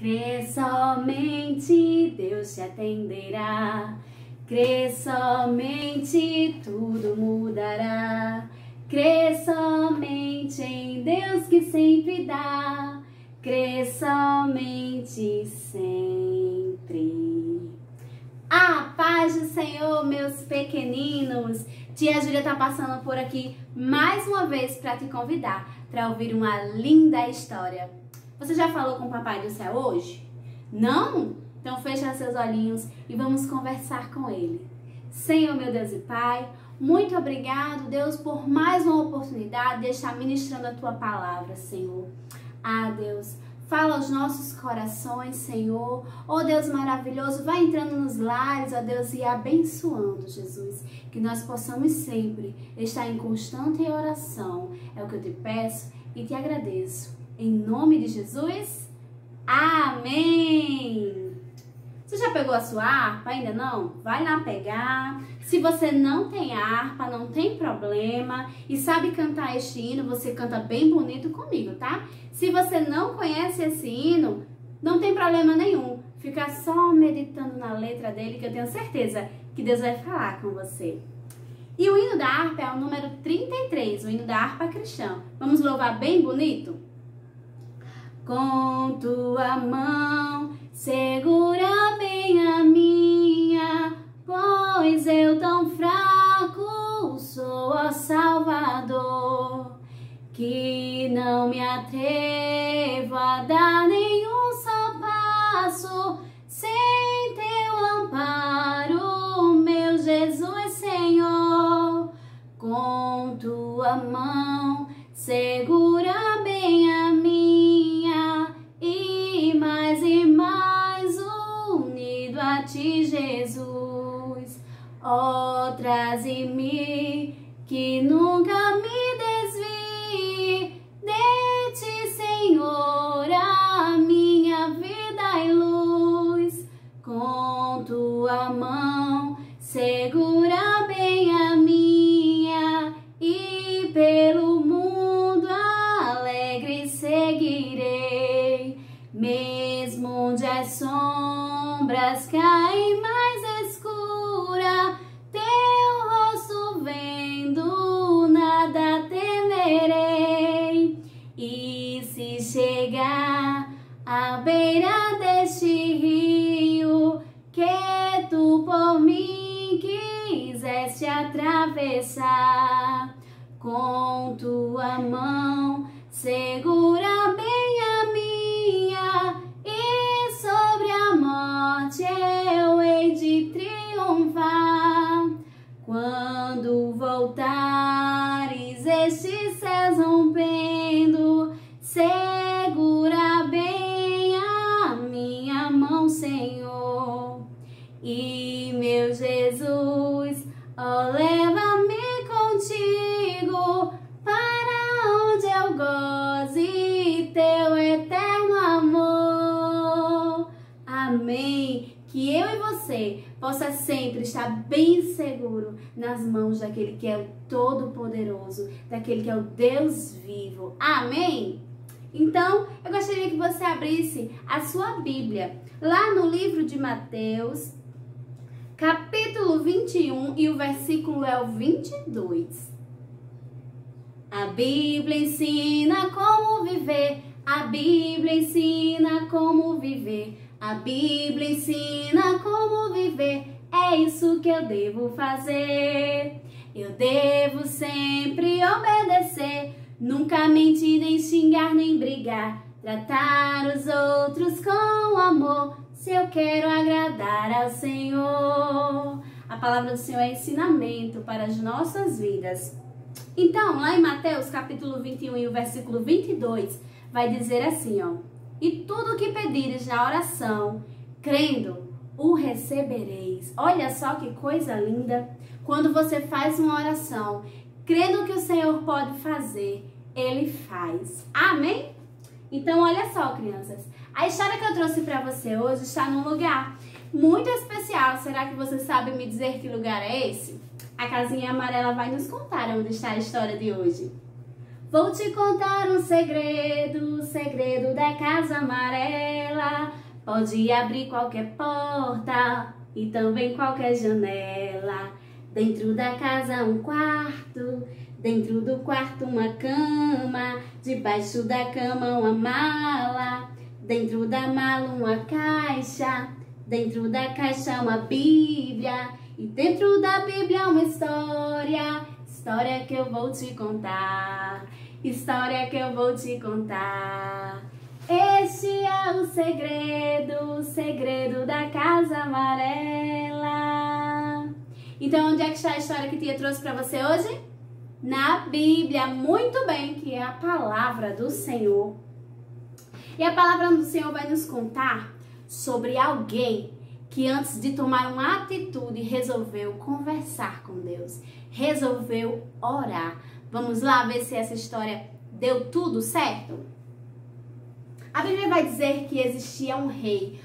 Crê somente, Deus te atenderá. Crê somente, tudo mudará. Crê somente em Deus que sempre dá. Crê somente sempre. A paz do Senhor, meus pequeninos. Tia Júlia tá passando por aqui mais uma vez para te convidar para ouvir uma linda história. Você já falou com o Papai do Céu hoje? Não? Então fecha seus olhinhos e vamos conversar com Ele. Senhor, meu Deus e Pai, muito obrigado, Deus, por mais uma oportunidade de estar ministrando a Tua palavra, Senhor. Ah, Deus, fala aos nossos corações, Senhor. Oh, Deus maravilhoso, vai entrando nos lares, ó Deus, e abençoando, Jesus. Que nós possamos sempre estar em constante oração. É o que eu te peço e te agradeço. Em nome de Jesus, amém! Você já pegou a sua harpa? Ainda não? Vai lá pegar. Se você não tem harpa, não tem problema e sabe cantar este hino, você canta bem bonito comigo, tá? Se você não conhece esse hino, não tem problema nenhum. Fica só meditando na letra dele que eu tenho certeza que Deus vai falar com você. E o hino da harpa é o número 33, o hino da harpa cristã. Vamos louvar bem bonito? Com tua mão segura bem a minha, pois eu tão fraco sou, ó Salvador, que não me atrevo a dar nenhum só passo sem teu amparo, meu Jesus Senhor. Com tua mão segura bem a minha e mais unido a ti, Jesus. Ó, traze-me que nunca me desvie de ti, Senhor, a minha vida e luz. Com tua mão segura bem a minha e pelo mundo alegre seguirei, mesmo onde as sombras caem mais escura, teu rosto vendo nada temerei. E se chegar à beira deste rio que tu por mim quiseste atravessar, com tua mão segura bem a minha e sobre a morte eu hei de triunfar. Quando voltares estes céus rompendo, segura bem a minha mão, Senhor. E meu Jesus, ó, leva-me contigo para onde eu goze teu eterno amor. Amém. Que eu e você possa sempre estar bem seguro nas mãos daquele que é o Todo-Poderoso, daquele que é o Deus vivo. Amém? Então, eu gostaria que você abrisse a sua Bíblia lá no livro de Mateus, capítulo 21, e o versículo é o 22. A Bíblia ensina como viver, a Bíblia ensina como viver, a Bíblia ensina como viver, é isso que eu devo fazer. Eu devo sempre obedecer, nunca mentir, nem xingar, nem brigar, tratar os outros com amor, se eu quero agradar ao Senhor. A palavra do Senhor é ensinamento para as nossas vidas. Então, lá em Mateus, capítulo 21 e o versículo 22, vai dizer assim, ó: e tudo o que pedires na oração, crendo, o recebereis. Olha só que coisa linda. Quando você faz uma oração, crendo que o Senhor pode fazer, Ele faz. Amém? Então, olha só, crianças. A história que eu trouxe para você hoje está num lugar muito especial. Será que você sabe me dizer que lugar é esse? A casinha amarela vai nos contar onde está a história de hoje. Vou te contar um segredo, o segredo da casa amarela. pode abrir qualquer porta e também qualquer janela. Dentro da casa um quarto, dentro do quarto uma cama, debaixo da cama uma mala, dentro da mala uma caixa, dentro da caixa uma Bíblia e dentro da Bíblia uma história, história que eu vou te contar, história que eu vou te contar. Este é o segredo da casa amarela. Então, onde é que está a história que Tia trouxe para você hoje? Na Bíblia, muito bem, que é a palavra do Senhor. E a palavra do Senhor vai nos contar sobre alguém que antes de tomar uma atitude resolveu conversar com Deus, resolveu orar. Vamos lá ver se essa história deu tudo certo? A Bíblia vai dizer que existia um rei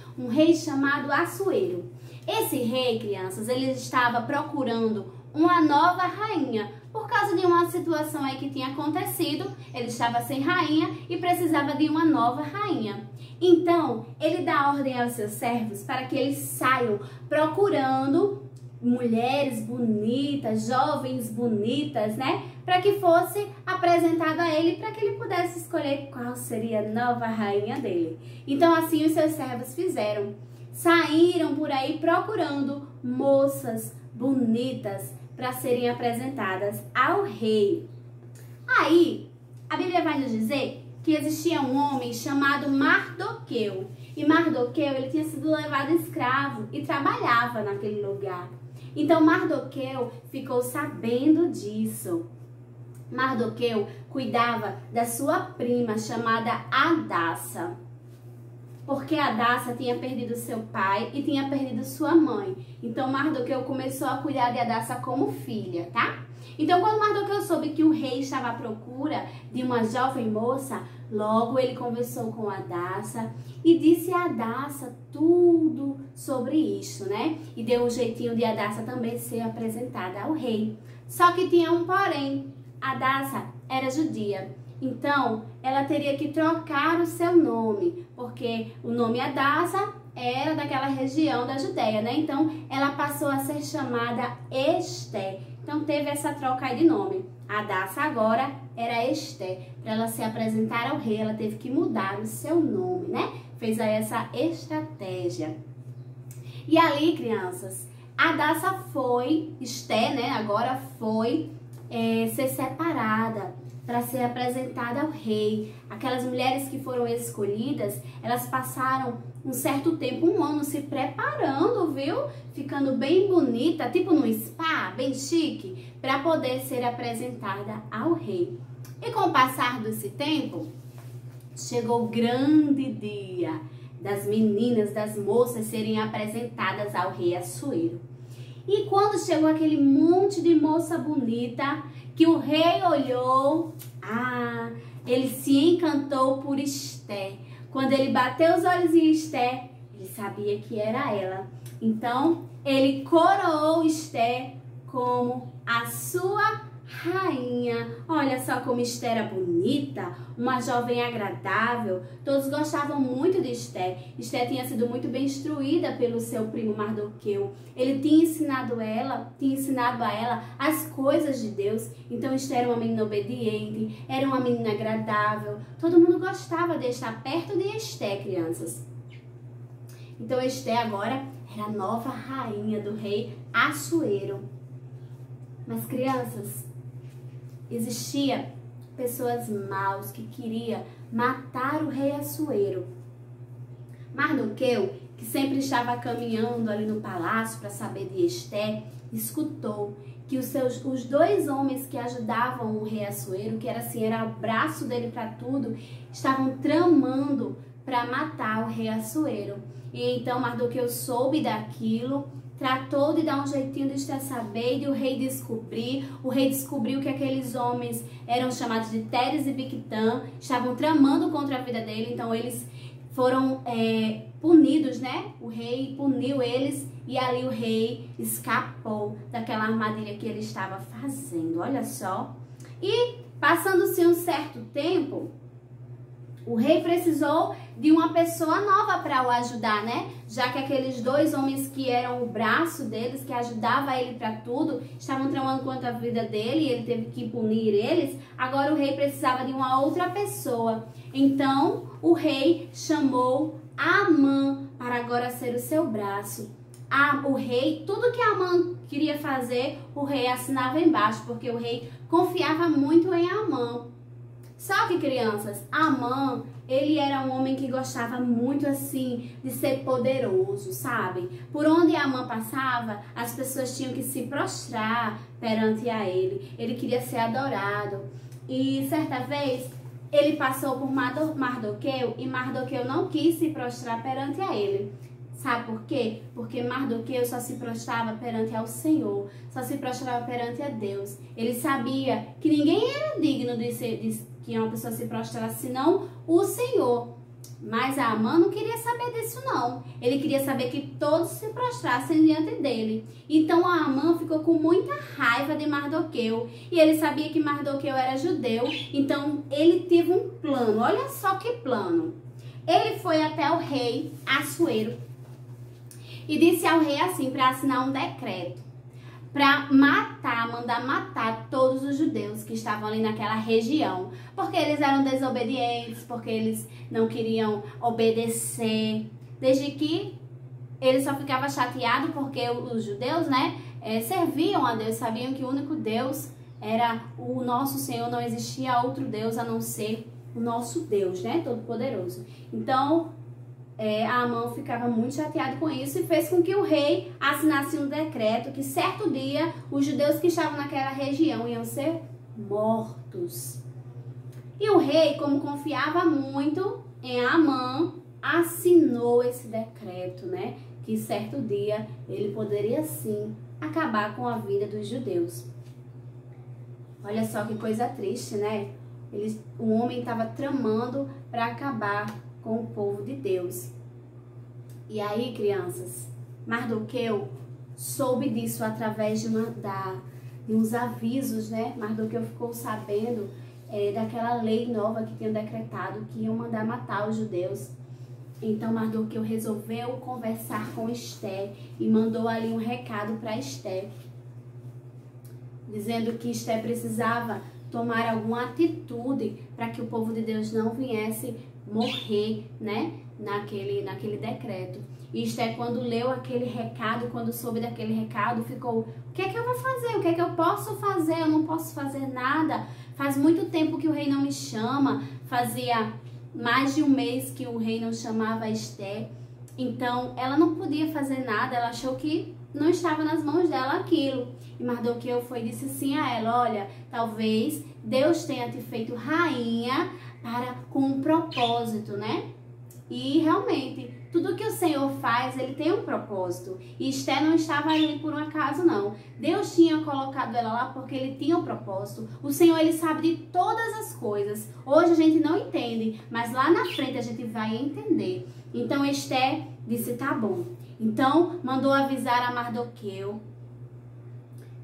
chamado Assuero. Esse rei, crianças, ele estava procurando uma nova rainha. Por causa de uma situação aí que tinha acontecido, ele estava sem rainha e precisava de uma nova rainha. Então, ele dá ordem aos seus servos para que eles saiam procurando mulheres bonitas, jovens bonitas, né? Para que fosse apresentado a ele, para que ele pudesse escolher qual seria a nova rainha dele. Então, assim os seus servos fizeram. Saíram por aí procurando moças bonitas para serem apresentadas ao rei. Aí, a Bíblia vai nos dizer que existia um homem chamado Mardoqueu. E Mardoqueu, ele tinha sido levado escravo e trabalhava naquele lugar. Então, Mardoqueu ficou sabendo disso. Mardoqueu cuidava da sua prima chamada Hadassa, porque Hadassa tinha perdido seu pai e tinha perdido sua mãe. Então, Mardoqueu começou a cuidar de Hadassa como filha, tá? Então, quando Mardoqueu soube que o rei estava à procura de uma jovem moça, logo ele conversou com Hadassa e disse a Hadassa tudo sobre isso, né? E deu um jeitinho de Hadassa também ser apresentada ao rei. Só que tinha um porém. Hadassa era judia, então ela teria que trocar o seu nome, porque o nome Hadassa era daquela região da Judéia, né? Então ela passou a ser chamada Esté. Então teve essa troca aí de nome. Hadassa agora era Esté. Para ela se apresentar ao rei, ela teve que mudar o seu nome, né? Fez aí essa estratégia. E ali, crianças, Hadassa foi, Esté, né? Agora foi ser separada para ser apresentada ao rei. Aquelas mulheres que foram escolhidas, elas passaram um certo tempo, um ano se preparando, viu? Ficando bem bonita, tipo num spa, bem chique, para poder ser apresentada ao rei. E com o passar desse tempo, chegou o grande dia das meninas, das moças serem apresentadas ao rei Assuero. E quando chegou aquele monte de moça bonita, que o rei olhou, ele se encantou por Esté. Quando ele bateu os olhos em Esté, ele sabia que era ela. Então, ele coroou Esté como a sua rainha. Olha só como Esté era bonita, uma jovem agradável. Todos gostavam muito de Esté. Esté tinha sido muito bem instruída pelo seu primo Mardoqueu. Ele tinha ensinado a ela as coisas de Deus. Então Esté era uma menina obediente, era uma menina agradável. Todo mundo gostava de estar perto de Esté, crianças. Então Esté agora era a nova rainha do rei Assuero. Mas, crianças, existia pessoas maus que queriam matar o rei Assuero. Mardoqueu, que sempre estava caminhando ali no palácio para saber de Esté, escutou que os dois homens que ajudavam o rei Assuero, que era assim, era o braço dele para tudo, estavam tramando para matar o rei Assuero. E então Mardoqueu soube daquilo, tratou de dar um jeitinho de Esté saber e de o rei descobrir. O rei descobriu que aqueles homens eram chamados de Teres e Bictã, estavam tramando contra a vida dele, então eles foram punidos, né? O rei puniu eles e ali o rei escapou daquela armadilha que ele estava fazendo, olha só. E passando-se um certo tempo, o rei precisou de uma pessoa nova para o ajudar, né? Já que aqueles dois homens que eram o braço deles, que ajudava ele para tudo, estavam tramando contra a vida dele e ele teve que punir eles, agora o rei precisava de uma outra pessoa. Então, o rei chamou Amã para agora ser o seu braço. O rei, tudo que Amã queria fazer, o rei assinava embaixo, porque o rei confiava muito em Amã. Só que, crianças, Amã, ele era um homem que gostava muito, assim, de ser poderoso, sabe? Por onde Amã passava, as pessoas tinham que se prostrar perante a ele. Ele queria ser adorado. E, certa vez, ele passou por Mardoqueu e Mardoqueu não quis se prostrar perante a ele. Sabe por quê? Porque Mardoqueu só se prostrava perante ao Senhor, só se prostrava perante a Deus. Ele sabia que ninguém era digno de que uma pessoa se prostrasse, senão o Senhor. Mas Amã não queria saber disso não. Ele queria saber que todos se prostrassem diante dele. Então Amã ficou com muita raiva de Mardoqueu. E ele sabia que Mardoqueu era judeu. Então ele teve um plano. Olha só que plano. Ele foi até o rei Assuero e disse ao rei assim, para assinar um decreto, para mandar matar todos os judeus que estavam ali naquela região, porque eles eram desobedientes, porque eles não queriam obedecer, desde que ele só ficava chateado porque os judeus, né, serviam a Deus, sabiam que o único Deus era o nosso Senhor, não existia outro Deus a não ser o nosso Deus, né, Todo-Poderoso. Então, Amã ficava muito chateado com isso e fez com que o rei assinasse um decreto que certo dia os judeus que estavam naquela região iam ser mortos. E o rei, como confiava muito em Amã, assinou esse decreto, né? Que certo dia ele poderia sim acabar com a vida dos judeus. Olha só que coisa triste, né? O homem estava tramando para acabar com o povo de Deus. E aí, crianças, Mardoqueu soube disso através de uns avisos, né? Mardoqueu ficou sabendo daquela lei nova que tinham decretado que iam mandar matar os judeus. Então Mardoqueu resolveu conversar com Esté e mandou ali um recado para Esté, dizendo que Esté precisava tomar alguma atitude para que o povo de Deus não viesse morrer, né, naquele decreto. E Esté, quando leu aquele recado, quando soube daquele recado, ficou: o que é que eu vou fazer? O que é que eu posso fazer? Eu não posso fazer nada. Faz muito tempo que o rei não me chama. Fazia mais de um mês que o rei não chamava Esté. Então, ela não podia fazer nada. Ela achou que não estava nas mãos dela aquilo. E Mardoqueu foi e disse assim a ela: olha, talvez Deus tenha te feito rainha com um propósito, né? E realmente, tudo que o Senhor faz, ele tem um propósito. E Esté não estava ali por um acaso, não. Deus tinha colocado ela lá porque ele tinha um propósito. O Senhor, ele sabe de todas as coisas. Hoje a gente não entende, mas lá na frente a gente vai entender. Então Esté disse: tá bom. Então mandou avisar a Mardoqueu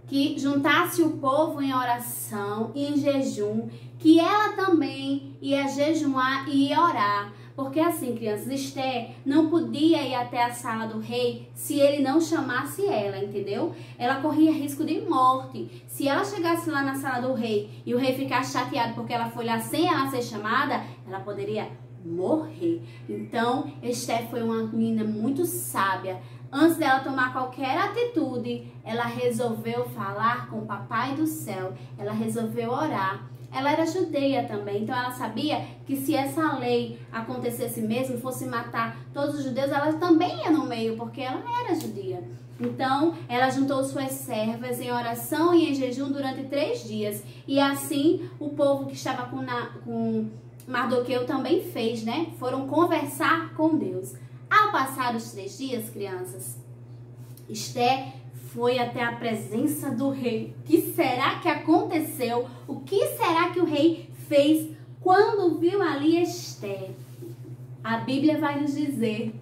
que juntasse o povo em oração e em jejum, que ela também ia jejuar e ia orar. Porque assim, crianças, Esté não podia ir até a sala do rei se ele não chamasse ela, entendeu? Ela corria risco de morte. Se ela chegasse lá na sala do rei e o rei ficasse chateado porque ela foi lá sem ela ser chamada, ela poderia morrer. Então, Esté foi uma menina muito sábia. Antes dela tomar qualquer atitude, ela resolveu falar com o Papai do Céu. Ela resolveu orar. Ela era judeia também, então ela sabia que se essa lei acontecesse mesmo, fosse matar todos os judeus, ela também ia no meio, porque ela era judia. Então, ela juntou suas servas em oração e em jejum durante 3 dias. E assim, o povo que estava com Mardoqueu também fez, né? Foram conversar com Deus. Ao passar os 3 dias, crianças, Esté foi até a presença do rei. O que será que aconteceu? O que será que o rei fez quando viu ali Esté? A Bíblia vai nos dizer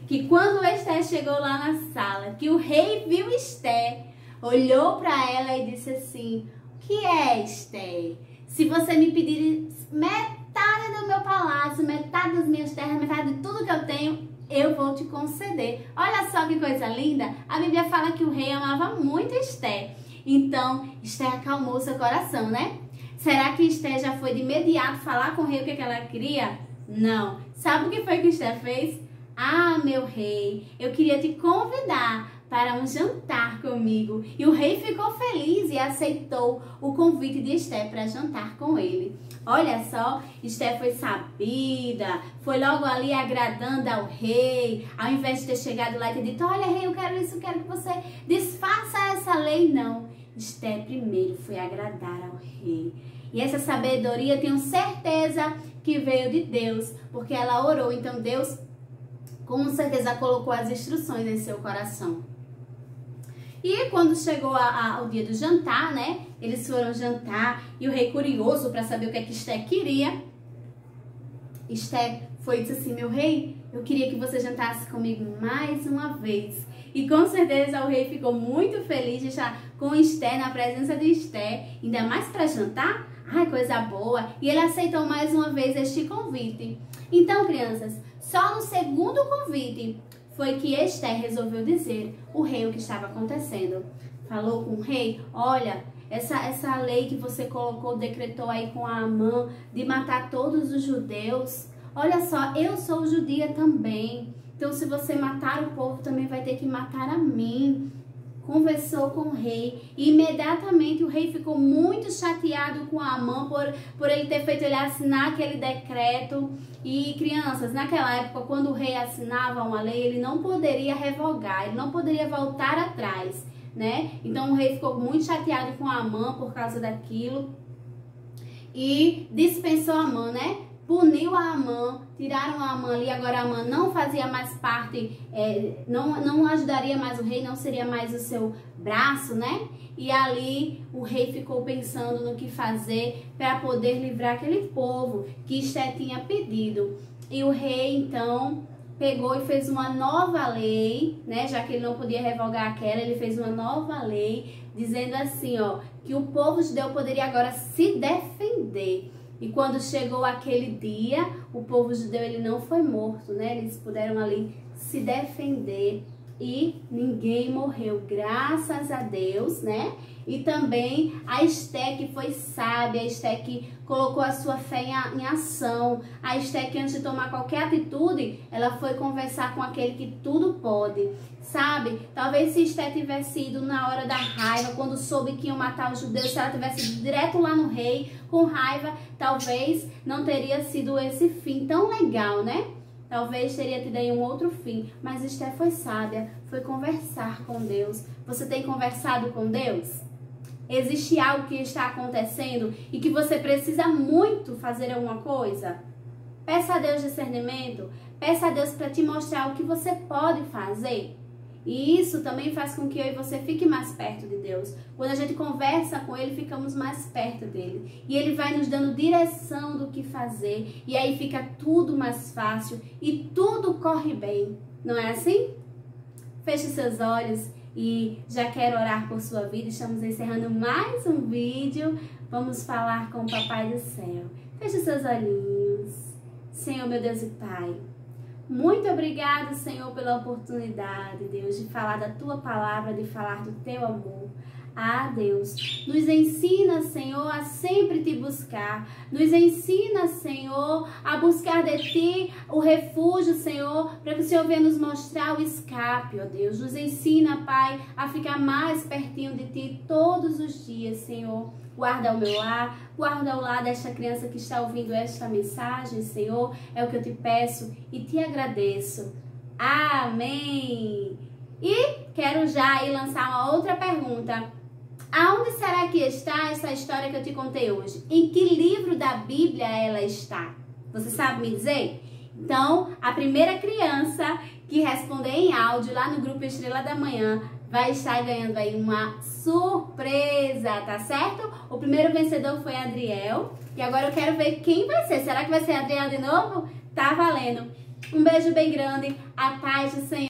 que quando Esté chegou lá na sala, que o rei viu Esté, olhou para ela e disse assim: o que é, Esté? Se você me pedir metade metade do meu palácio, metade das minhas terras, metade de tudo que eu tenho, eu vou te conceder. Olha só que coisa linda. A Bíblia fala que o rei amava muito Esther. Então, Esther acalmou seu coração, né? Será que Esther já foi de imediato falar com o rei o que ela queria? Não. Sabe o que foi que Esther fez? Ah, meu rei, eu queria te convidar para um jantar comigo. E o rei ficou feliz e aceitou o convite de Esther para jantar com ele. Olha só, Esther foi sabida, foi logo ali agradando ao rei, ao invés de ter chegado lá e ter dito, olha rei, eu quero isso, eu quero que você desfaça essa lei. Não, Esther primeiro foi agradar ao rei. E essa sabedoria, tenho certeza que veio de Deus, porque ela orou, então Deus com certeza colocou as instruções em seu coração. E quando chegou o dia do jantar, né? Eles foram jantar e o rei, curioso para saber o que é que Esther queria, Esther foi e disse assim, meu rei, eu queria que você jantasse comigo mais uma vez. E com certeza o rei ficou muito feliz de estar com Esther, na presença de Esther, ainda mais para jantar. Ai, coisa boa! E ele aceitou mais uma vez este convite. Então, crianças, só no segundo convite foi que Esther resolveu dizer o rei o que estava acontecendo. Falou com o rei, olha, essa lei que você colocou, decretou aí com Amã de matar todos os judeus. Olha só, eu sou judia também. Então, se você matar o povo, também vai ter que matar a mim. Conversou com o rei e imediatamente o rei ficou muito chateado com Amã por ele ter feito ele assinar aquele decreto. E crianças, naquela época, quando o rei assinava uma lei, ele não poderia revogar, ele não poderia voltar atrás, né? Então o rei ficou muito chateado com Amã por causa daquilo e dispensou Amã, né? Puniu a Amã, tiraram a Amã ali, agora a Amã não fazia mais parte, não ajudaria mais o rei, não seria mais o seu braço, né? E ali o rei ficou pensando no que fazer para poder livrar aquele povo que Esther tinha pedido. E o rei então pegou e fez uma nova lei, né? Já que ele não podia revogar aquela, ele fez uma nova lei dizendo assim, ó, que o povo judeu poderia agora se defender. E quando chegou aquele dia, o povo judeu ele não foi morto, né? Eles puderam ali se defender e ninguém morreu, graças a Deus, né? E também a Esther que foi sábia, a Esther que colocou a sua fé em ação, a Esther que antes de tomar qualquer atitude, ela foi conversar com aquele que tudo pode, sabe? Talvez se Esther tivesse ido na hora da raiva, quando soube que iam matar os judeus, se ela tivesse ido direto lá no rei com raiva, talvez não teria sido esse fim tão legal, né? Talvez teria tido aí um outro fim, mas Esther foi sábia, foi conversar com Deus. Você tem conversado com Deus? Existe algo que está acontecendo e que você precisa muito fazer alguma coisa? Peça a Deus discernimento, peça a Deus para te mostrar o que você pode fazer. E isso também faz com que eu e você fique mais perto de Deus. Quando a gente conversa com Ele, ficamos mais perto dEle. E Ele vai nos dando direção do que fazer. E aí fica tudo mais fácil e tudo corre bem. Não é assim? Feche seus olhos e já quero orar por sua vida. Estamos encerrando mais um vídeo. Vamos falar com o Papai do Céu. Feche seus olhinhos. Senhor, meu Deus e Pai, muito obrigado, Senhor, pela oportunidade, Deus, de falar da Tua palavra, de falar do Teu amor. Ah, Deus, nos ensina, Senhor, a sempre Te buscar. Nos ensina, Senhor, a buscar de Ti o refúgio, Senhor, para que o Senhor venha nos mostrar o escape, ó Deus. Nos ensina, Pai, a ficar mais pertinho de Ti todos os dias, Senhor. Guarda o meu lar, guarda o lar desta criança que está ouvindo esta mensagem, Senhor. É o que eu te peço e te agradeço. Amém! E quero já aí lançar uma outra pergunta. Aonde será que está essa história que eu te contei hoje? Em que livro da Bíblia ela está? Você sabe me dizer? Então, a primeira criança que responder em áudio lá no grupo Estrela da Manhã vai estar ganhando aí uma surpresa, tá certo? O primeiro vencedor foi Adriel. E agora eu quero ver quem vai ser. Será que vai ser Adriel de novo? Tá valendo. Um beijo bem grande. A paz do Senhor.